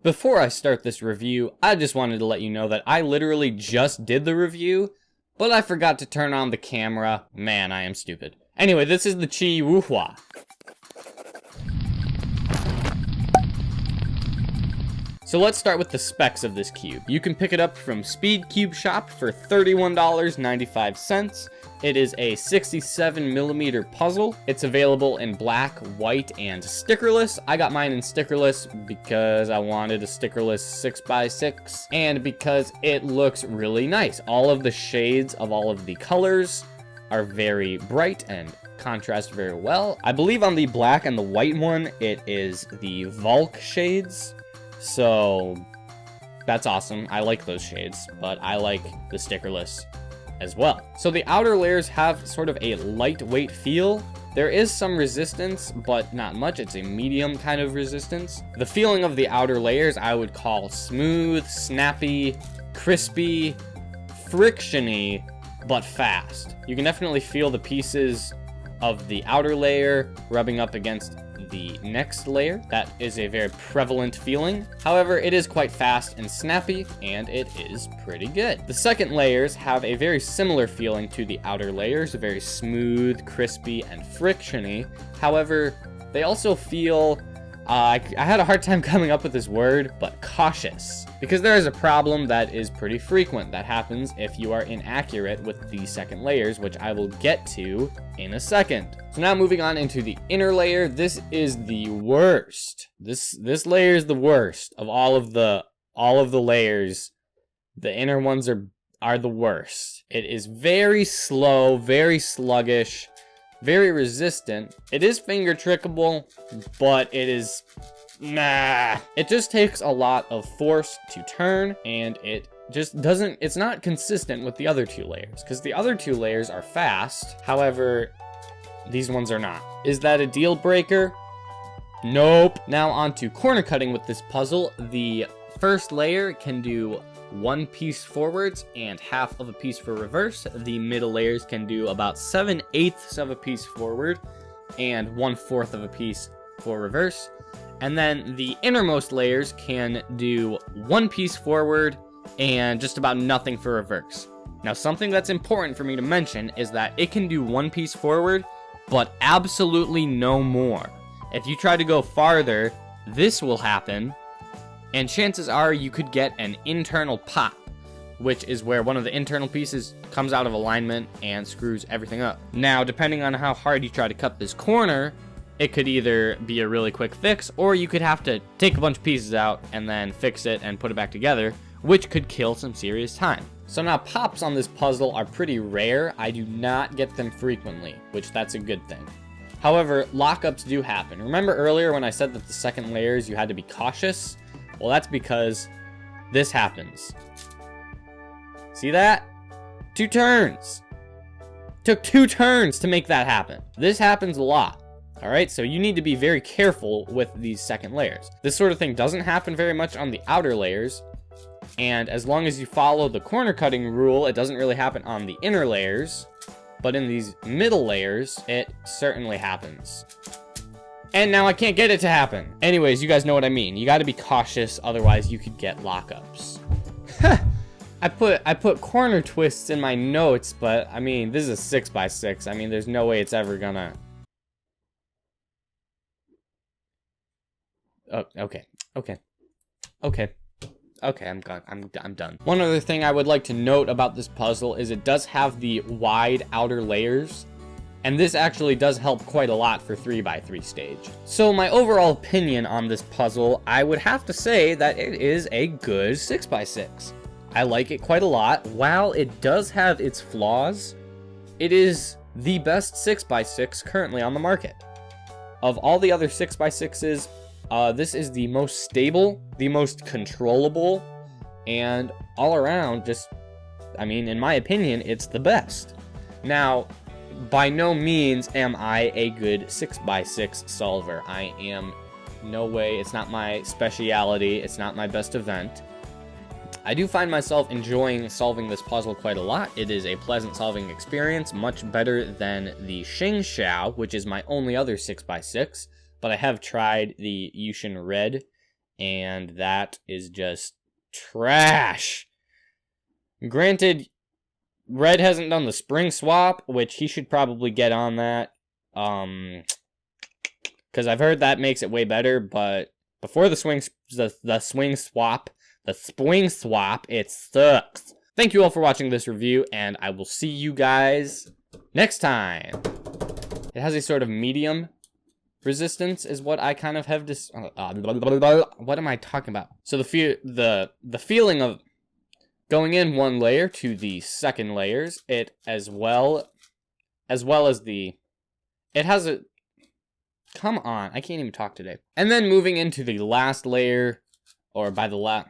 Before I start this review, I just wanted to let you know that I literally just did the review, but I forgot to turn on the camera. Man, I am stupid. Anyway, this is the QiYi WuHua. So let's start with the specs of this cube. You can pick it up from Speed Cube Shop for $31.95. It is a 67mm puzzle. It's available in black, white, and stickerless. I got mine in stickerless because I wanted a stickerless 6x6 and because it looks really nice. All of the shades of all of the colors are very bright and contrast very well. I believe on the black and the white one, it is the Volk shades. So that's awesome. I like those shades, but I like the stickerless as well. So the outer layers have sort of a lightweight feel. There is some resistance, but not much. It's a medium kind of resistance. The feeling of the outer layers I would call smooth, snappy, crispy, frictiony, but fast. You can definitely feel the pieces of the outer layer rubbing up against the next layer. That is a very prevalent feeling. However, it is quite fast and snappy, and it is pretty good. The second layers have a very similar feeling to the outer layers, very smooth, crispy, and frictiony. However, they also feel, I had a hard time coming up with this word, but cautious. Because there is a problem that is pretty frequent that happens if you are inaccurate with the second layers, which I will get to in a second. So now moving on into the inner layer, this is the worst. This layer is the worst of all of the layers. The inner ones are the worst. It is very slow, very sluggish, very resistant. It is finger trickable, but it is nah. It just takes a lot of force to turn, and it just doesn't, it's not consistent with the other two layers, because the other two layers are fast. However, these ones are not. Is that a deal breaker? Nope. Now on to corner cutting with this puzzle. The first layer can do one piece forwards and half of a piece for reverse. The middle layers can do about 7/8 of a piece forward and 1/4 of a piece for reverse. And then the innermost layers can do one piece forward and just about nothing for reverse. Now, something that's important for me to mention is that it can do one piece forward, but absolutely no more. If you try to go farther, this will happen, and chances are you could get an internal pop, which is where one of the internal pieces comes out of alignment and screws everything up. Now, depending on how hard you try to cut this corner, it could either be a really quick fix, or you could have to take a bunch of pieces out and then fix it and put it back together, which could kill some serious time. So now pops on this puzzle are pretty rare. I do not get them frequently, which that's a good thing. However, lockups do happen. Remember earlier when I said that the second layers you had to be cautious? Well, that's because this happens. See that? 2 turns. Took 2 turns to make that happen. This happens a lot. Alright, so you need to be very careful with these second layers. This sort of thing doesn't happen very much on the outer layers, and as long as you follow the corner cutting rule, it doesn't really happen on the inner layers, but in these middle layers, it certainly happens. And now I can't get it to happen. Anyways, you guys know what I mean. You gotta be cautious, otherwise you could get lockups. I put corner twists in my notes, but I mean, this is a 6x6. I mean, there's no way it's ever gonna... Oh, okay, I'm done. One other thing I would like to note about this puzzle is it does have the wide outer layers, and this actually does help quite a lot for 3x3 stage. So my overall opinion on this puzzle, I would have to say that it is a good 6x6. I like it quite a lot. While it does have its flaws, it is the best 6x6 currently on the market. Of all the other 6x6s, this is the most stable, the most controllable, and all around just, I mean, in my opinion, it's the best. Now, by no means am I a good 6x6 solver. I am no way, it's not my speciality, it's not my best event. I do find myself enjoying solving this puzzle quite a lot. It is a pleasant solving experience, much better than the Xing Xiao, which is my only other 6x6. But I have tried the Yushin Red, And that is just trash. Granted, Red hasn't done the spring swap, which he should probably get on that. Because I've heard that makes it way better, but before the swing swap, it sucks. Thank you all for watching this review, and I will see you guys next time. It has a sort of medium resistance, is what I kind of have this. What am I talking about? So the feeling of going in one layer to the second layers, it as well as the, it has a, come on, I can't even talk today. And then moving into the last layer, or by the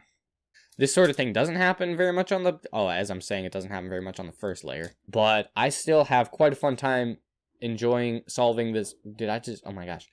this sort of thing doesn't happen very much on the, as I'm saying, it doesn't happen very much on the first layer. But I still have quite a fun time enjoying solving this. Oh my gosh.